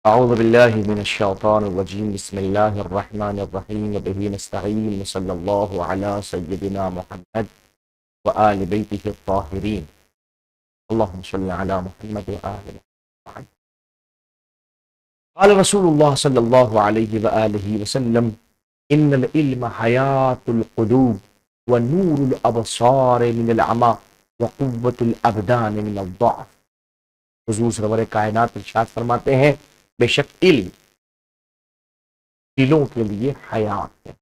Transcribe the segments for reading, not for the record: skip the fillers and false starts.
أعوذ بالله من الشيطان الرجيم بسم الله الرحمن الرحيم وبه نستعين وصلى الله على سيدنا محمد وآل بيته الطاهرين اللهم صل على محمد وآل محمد. قال رسول الله صلى الله عليه وآله وسلم إن العلم حياة القلوب ونور الأبصار من العمى وقوة الأبدان من الضعف. حضور سرور کائنات ارشاد فرماتے ہیں بے شک علم دلوں کے لیے حیات ہے.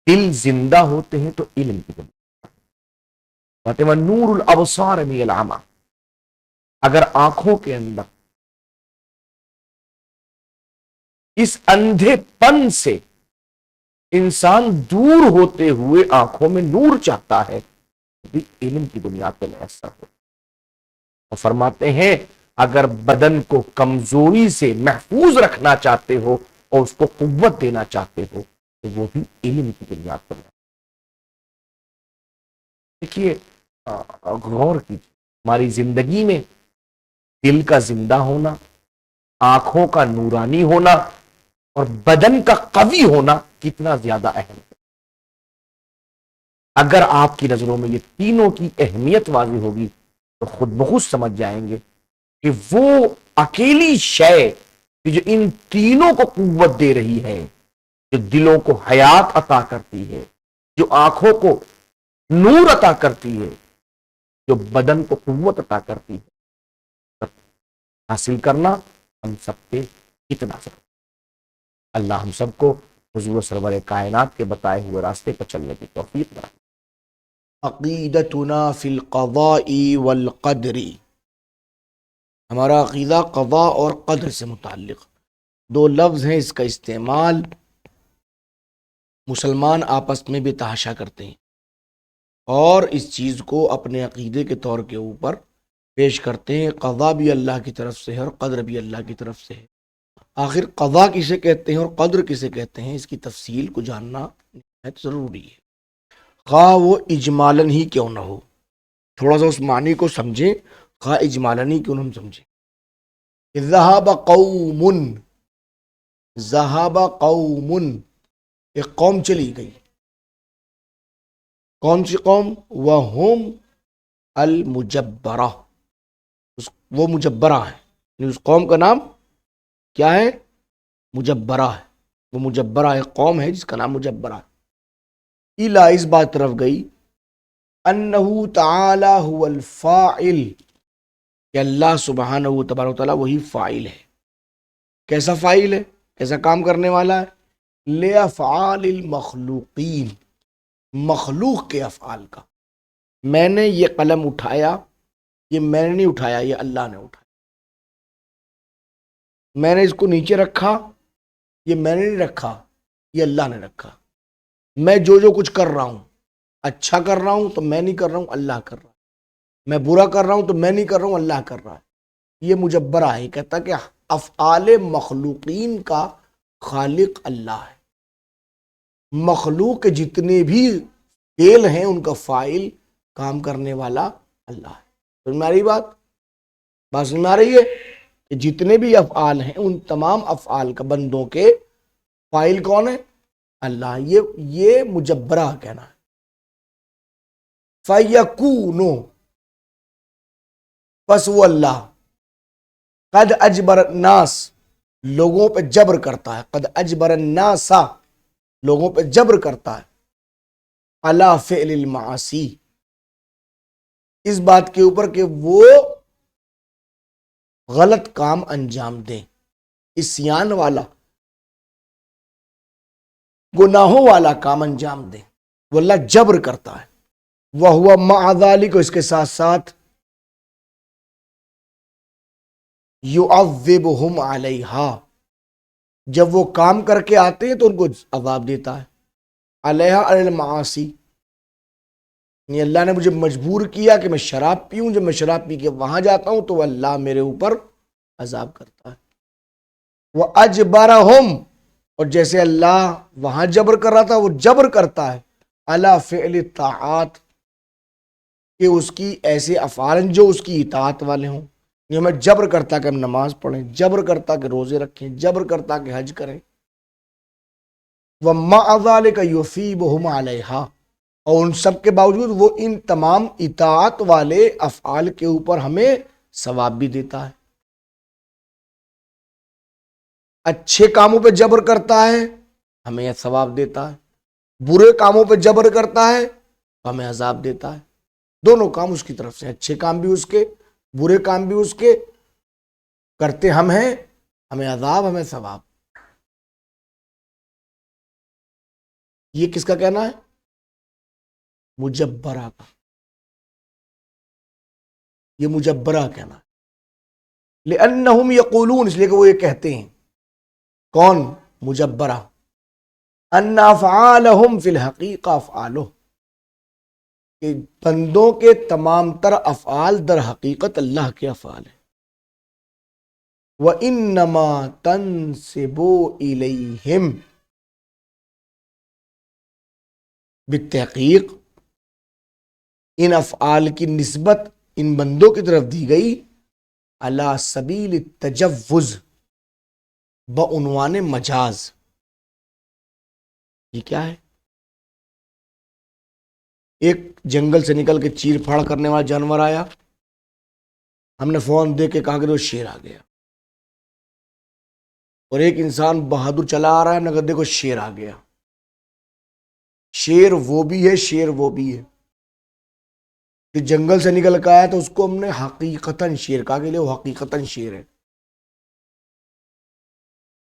دل زندہ ہوتے ہیں تو علم کی بنیاد ہے. نور الابصار من العمى، اگر آنکھوں کے اندر اس اندھے پن سے انسان دور ہوتے ہوئے آنکھوں میں نور چاہتا ہے تو بھی علم کی بنیاد پر میسر ہو. اور فرماتے ہیں اگر بدن کو کمزوری سے محفوظ رکھنا چاہتے ہو اور اس کو قوت دینا چاہتے ہو تو وہ بھی علم کی بنیاد پر. دیکھیے غور کیجیے، ہماری زندگی میں دل کا زندہ ہونا، آنکھوں کا نورانی ہونا اور بدن کا قوی ہونا کتنا زیادہ اہم ہے. اگر آپ کی نظروں میں یہ تینوں کی اہمیت واضح ہوگی تو خود بخود سمجھ جائیں گے کہ وہ اکیلی شے جو ان تینوں کو قوت دے رہی ہے، جو دلوں کو حیات عطا کرتی ہے، جو آنکھوں کو نور عطا کرتی ہے، جو بدن کو قوت عطا کرتی ہے، حاصل کرنا ہم سب پہ کتنا ضروری. اللہ ہم سب کو حضور سرور کائنات کے بتائے ہوئے راستے پر چلنے کی توفیق دے. عقیدتنا فی القضاء والقدر، ہمارا عقیدہ قضاء اور قدر سے متعلق. دو لفظ ہیں، اس کا استعمال مسلمان آپس میں بھی تحاشا کرتے ہیں اور اس چیز کو اپنے عقیدے کے طور کے اوپر پیش کرتے ہیں. قضاء بھی اللہ کی طرف سے ہے اور قدر بھی اللہ کی طرف سے ہے. آخر قضاء کسے کہتے ہیں اور قدر کسے کہتے ہیں، اس کی تفصیل کو جاننا نہایت ضروری ہے. خواہ وہ اجمالاً ہی کیوں نہ ہو، تھوڑا سا اس معنی کو سمجھیں. خواہ اجمالاً ہی کیوں نہ ہم سمجھیں. ذہب قوم، ذہب قوم، ایک قوم چلی گئی. کون سی قوم؟ وہم المجبرہ، وہ مجبرہ ہے. اس قوم کا نام کیا ہے؟ مجبرہ ہے. وہ مجبرہ ایک قوم ہے جس کا نام مجبرہ ہے. الا، اس بات طرف گئی، انہ تعالی هو الفاعل، کہ اللہ سبحانہ و تبارک و تعالیٰ وہی فاعل ہے. کیسا فاعل ہے؟ کیسا کام کرنے والا ہے؟ لافعال المخلوقین، مخلوق کے افعال کا. میں نے یہ قلم اٹھایا، یہ میں نے نہیں اٹھایا، یہ اللہ نے اٹھایا. میں نے اس کو نیچے رکھا، یہ میں نے نہیں رکھا، یہ اللہ نے رکھا. میں جو کچھ کر رہا ہوں، اچھا کر رہا ہوں تو میں نہیں کر رہا ہوں، اللہ کر رہا ہے. میں برا کر رہا ہوں تو میں نہیں کر رہا ہوں، اللہ کر رہا ہے. یہ مجبرہ ہے. کہتا کہ افعال مخلوقین کا خالق اللہ ہے. مخلوق کے جتنے بھی فعل ہیں ان کا فاعل، کام کرنے والا اللہ ہے. سمجھ میں آ رہی بات سمجھ میں آ رہی ہے کہ جتنے بھی افعال ہیں ان تمام افعال کا بندوں کے فاعل کون ہے؟ اللہ. یہ مجبرہ کہنا ہے. فَيَكُونُ، پس وہ اللہ قد اجبر الناس، لوگوں پہ جبر کرتا ہے. قد اجبر الناس، لوگوں پہ جبر کرتا ہے. علی فعل المعاصی، اس بات کے اوپر کہ وہ غلط کام انجام دیں، عصیان والا، گناہوں والا کام انجام دیں. وہ اللہ جبر کرتا ہے. وَهُوَ مَعَ ذَلِكَ، اس کے ساتھ ساتھ يُعَذِّبُهُمْ عَلَيْهَا، جب وہ کام کر کے آتے ہیں تو ان کو عذاب دیتا ہے. علیہا علی المعاصی، یعنی اللہ نے مجھے مجبور کیا کہ میں شراب پیوں، جب میں شراب پی کے وہاں جاتا ہوں تو اللہ میرے اوپر عذاب کرتا ہے. وَأَجْبَرَهُمْ، اور جیسے اللہ وہاں جبر کر رہا تھا وہ جبر کرتا ہے علی فعل الطاعات، کہ اس کی ایسے افعال جو اس کی اطاعت والے ہوں. یہ ہمیں جبر کرتا کہ ہم نماز پڑھیں، جبر کرتا کہ روزے رکھیں، جبر کرتا کہ حج کریں. وَمَعَ ذَلِكَ يُثِيبُهُمْ عَلَيْهَا، اور ان سب کے باوجود وہ ان تمام اطاعت والے افعال کے اوپر ہمیں ثواب بھی دیتا ہے. اچھے کاموں پہ جبر کرتا ہے ہمیں ثواب دیتا ہے، برے کاموں پہ جبر کرتا ہے ہمیں عذاب دیتا ہے. دونوں کام اس کی طرف سے، اچھے کام بھی اس کے، برے کام بھی اس کے، کرتے ہم ہیں، ہمیں عذاب ہمیں ثواب. یہ کس کا کہنا ہے؟ مجبرہ کا. یہ مجبرہ کہنا ہے. لأنہم یقولون، اس لیے کہ وہ یہ کہتے ہیں. کون؟ مجبرہ. ان افعالہم فی الحقیقہ افعالہ، کہ بندوں کے تمام تر افعال در حقیقت اللہ کے افعال ہیں. وَإِنَّمَا تَنْسِبُ إِلَيْهِمْ، بالتحقیق ان افعال کی نسبت ان بندوں کی طرف دی گئی علی سبیل التجوز، بعنوان مجاز. یہ کیا ہے؟ ایک جنگل سے نکل کے چیر پھاڑ کرنے والا جانور آیا، ہم نے فون دے کے کہا کہ وہ شیر آ گیا. اور ایک انسان بہادر چلا آ رہا ہے، نگر دیکھو شیر آ گیا. شیر وہ بھی ہے، شیر وہ بھی ہے. کہ جنگل سے نکل کے آیا تو اس کو ہم نے حقیقتاً شیر کہا، کہ لے وہ حقیقتاً شیر ہے.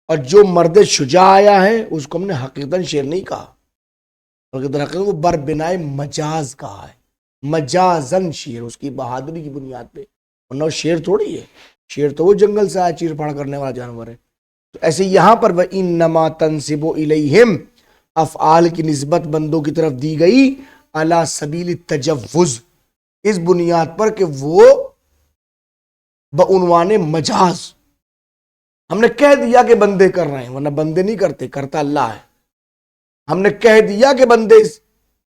اور جو مرد شجاع آیا ہے اس کو ہم نے حقیقتاً شیر نہیں کہا، بلکہ در حقیقت وہ بربنائے مجاز کہا ہے. مجازن شیر، اس کی بہادری کی بنیاد پہ، ورنہ وہ شیر تھوڑی ہے. شیر تو وہ جنگل سے آیا چیر پھاڑ کرنے والا جانور ہے. تو ایسے یہاں پر وَإِنَّمَا تَنْسِبُ إِلَيْهِمْ، افعال کی نسبت بندوں کی طرف دی گئی علی سبیل التجوز، اس بنیاد پر کہ وہ بعنوان مجاز. ہم نے کہہ دیا کہ بندے کر رہے ہیں، ورنہ بندے نہیں کرتے، کرتا اللہ ہے. ہم نے کہہ دیا کہ بندے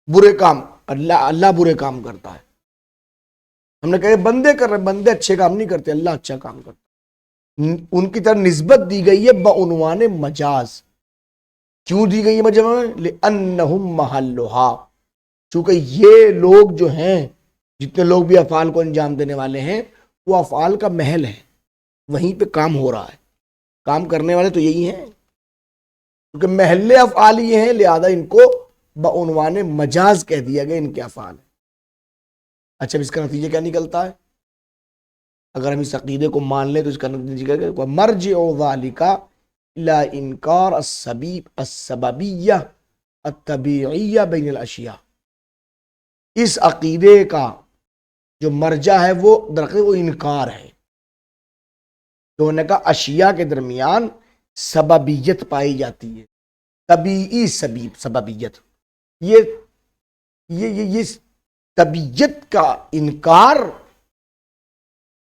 برے کام، اللہ برے کام کرتا ہے. ہم نے کہا بندے کر رہے ہیں، بندے اچھے کام نہیں کرتے، اللہ اچھا کام کرتا ہے. ان کی طرف نسبت دی گئی ہے بعنوان مجاز. کیوں دی گئی ہے مجاز؟ لأنہم محلھا، چونکہ یہ لوگ جو ہیں، جتنے لوگ بھی افعال کو انجام دینے والے ہیں، وہ افعال کا محل ہے، وہیں پہ کام ہو رہا ہے. کام کرنے والے تو یہی ہیں، کیونکہ محل افعال یہ ہیں، لہذا ان کو بعنوان مجاز کہہ دیا گیا، ان کے افعال. اچھا، اس کا نتیجہ کیا نکلتا ہے؟ اگر ہم اس عقیدے کو مان لیں تو اس کا نتیجہ کیا ہے؟ مرجع ذالک الی انکار السببیہ الطبیعیہ بین الاشیاء. اس عقیدے کا جو مرجع ہے وہ درحقیقت وہ انکار ہے. تو انہوں نے کہا اشیاء کے درمیان سببیت پائی جاتی ہے، طبیعی سببیت. یہ طبیعت کا انکار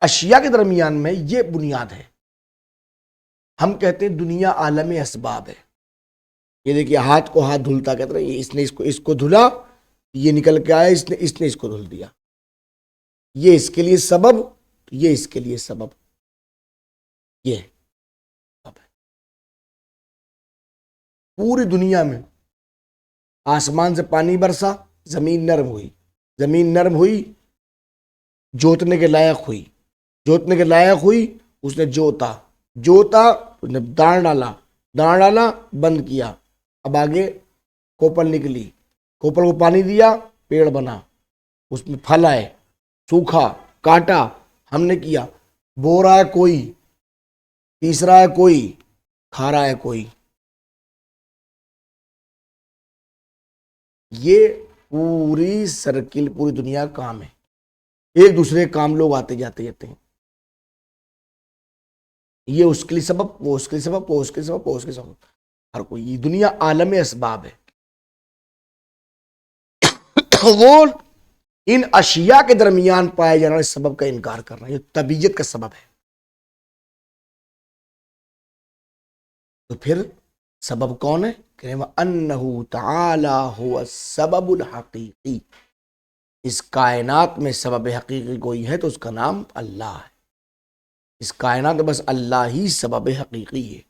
اشیاء کے درمیان میں یہ بنیاد ہے. ہم کہتے ہیں دنیا عالم اسباب ہے. یہ دیکھیے ہاتھ کو ہاتھ دھلتا، کہتے ہیں اس نے اس کو دھلا، یہ نکل کے آیا، اس نے اس کو دھل دیا. یہ اس کے لیے سبب، یہ اس کے لیے سبب. یہ پوری دنیا میں آسمان سے پانی برسا، زمین نرم ہوئی، زمین نرم ہوئی، جوتنے کے لائق ہوئی، جوتنے کے لائق ہوئی، اس نے جوتا، اس نے دان ڈالا، بند کیا. اب آگے کوپل نکلی، کوپل کو پانی دیا، پیڑ بنا، اس میں پھل آئے، سوکھا، کاٹا، ہم نے کیا. بو رہا ہے کوئی، تیسرا ہے کوئی، کھا رہا ہے کوئی. یہ پوری سرکل، پوری دنیا کام ہے. ایک دوسرے کام لوگ آتے جاتے ہیں. یہ اس کے لیے سبب، وہ اس کے لیے سبب، وہ اس کے سبب، وہ اس کے سبب. ہر کوئی، یہ دنیا عالم اسباب ہے. وہ ان اشیاء کے درمیان پائے جانے والے سبب کا انکار کر رہا ہے. یہ طبیعت کا سبب ہے. تو پھر سبب کون ہے؟ کہ وَأَنَّهُ تَعَالَى هُوَ السَّبَبُ الْحَقِيقِي. اس کائنات میں سبب حقیقی کوئی ہے تو اس کا نام اللہ ہے. اس کائنات میں بس اللہ ہی سبب حقیقی ہے،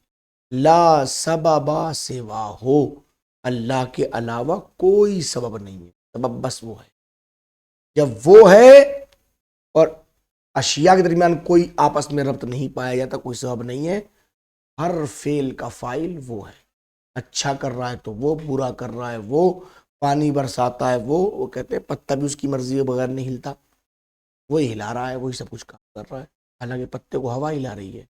لا سبب سوا ہو، اللہ کے علاوہ کوئی سبب نہیں ہے، سبب بس وہ ہے۔ جب وہ ہے اور اشیاء کے درمیان کوئی آپس میں ربط نہیں پایا جاتا، کوئی سبب نہیں ہے، ہر فعل کا فاعل وہ ہے، اچھا کر رہا ہے تو وہ، برا کر رہا ہے وہ، پانی برساتا ہے وہ کہتے ہیں پتا بھی اس کی مرضی کے بغیر نہیں ہلتا، وہی ہلا رہا ہے، وہی سب کچھ کام کر رہا ہے، حالانکہ پتے کو ہوا ہلا رہی ہے۔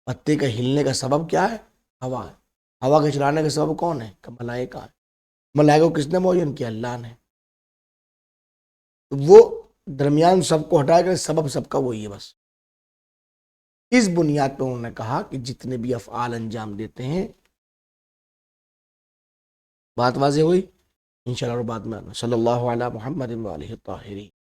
پتے کا ہلنے کا سبب کیا ہے؟ ہوا ہے۔ ہوا کے چلانے کا سبب کون ہے؟ کہ ملائکہ ہے۔ ملائکہ کو کس نے معین کیا؟ اللہ نے۔ وہ درمیان سب کو ہٹا کر سبب سب کا وہی ہے بس۔ اس بنیاد پہ انہوں نے کہا کہ جتنے بھی افعال انجام دیتے ہیں، بات واضح ہوئی؟ انشاءاللہ اور بعد میں صلی اللہ علی محمد و آلہ الطاہرین۔